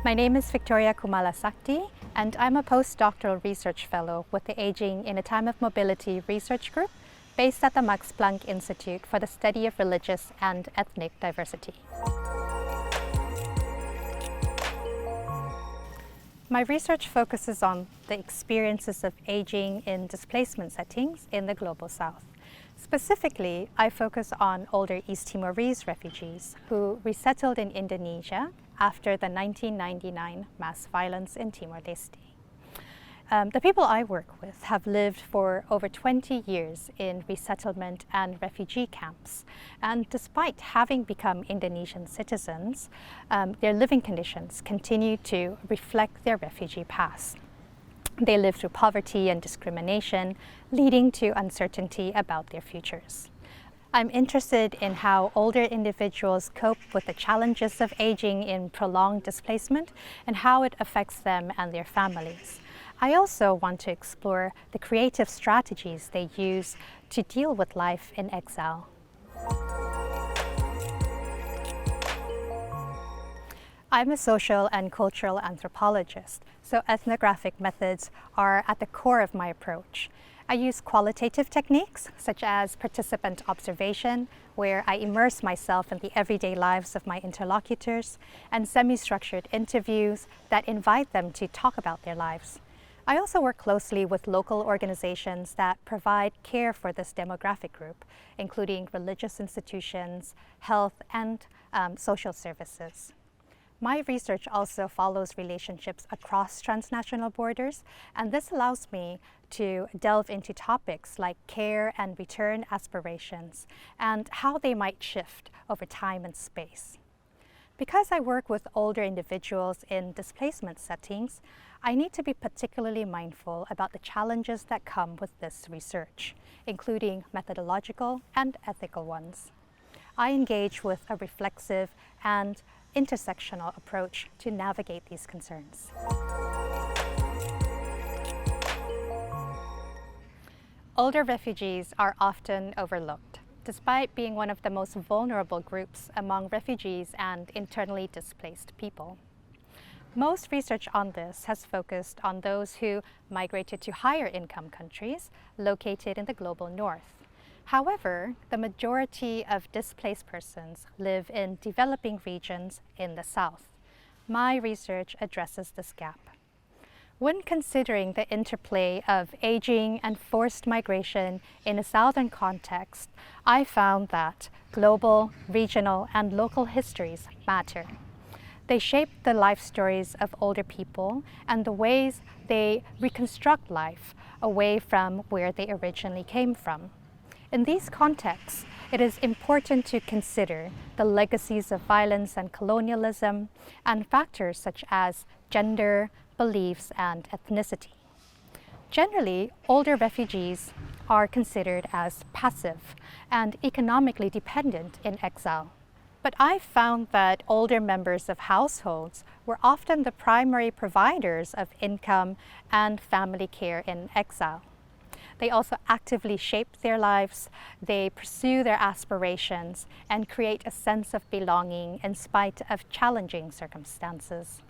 My name is Victoria Kumala Sakti, and I'm a postdoctoral research fellow with the Aging in a Time of Mobility research group based at the Max Planck Institute for the Study of Religious and Ethnic Diversity. My research focuses on the experiences of aging in displacement settings in the Global South. Specifically, I focus on older East Timorese refugees who resettled in Indonesia after the 1999 mass violence in Timor-Leste. The people I work with have lived for over 20 years in resettlement and refugee camps, and despite having become Indonesian citizens, their living conditions continue to reflect their refugee past. They live through poverty and discrimination, leading to uncertainty about their futures. I'm interested in how older individuals cope with the challenges of aging in prolonged displacement and how it affects them and their families. I also want to explore the creative strategies they use to deal with life in exile. I'm a social and cultural anthropologist, so ethnographic methods are at the core of my approach. I use qualitative techniques, such as participant observation, where I immerse myself in the everyday lives of my interlocutors, and semi-structured interviews that invite them to talk about their lives. I also work closely with local organizations that provide care for this demographic group, including religious institutions, health, and social services. My research also follows relationships across transnational borders, and this allows me to delve into topics like care and return aspirations and how they might shift over time and space. Because I work with older individuals in displacement settings, I need to be particularly mindful about the challenges that come with this research, including methodological and ethical ones. I engage with a reflexive and intersectional approach to navigate these concerns. Older refugees are often overlooked, despite being one of the most vulnerable groups among refugees and internally displaced people. Most research on this has focused on those who migrated to higher income countries located in the global north. However, the majority of displaced persons live in developing regions in the south. My research addresses this gap. When considering the interplay of aging and forced migration in a southern context, I found that global, regional, and local histories matter. They shape the life stories of older people and the ways they reconstruct life away from where they originally came from. In these contexts, it is important to consider the legacies of violence and colonialism and factors such as gender, beliefs, and ethnicity. Generally, older refugees are considered as passive and economically dependent in exile. But I found that older members of households were often the primary providers of income and family care in exile. They also actively shape their lives, they pursue their aspirations, and create a sense of belonging in spite of challenging circumstances.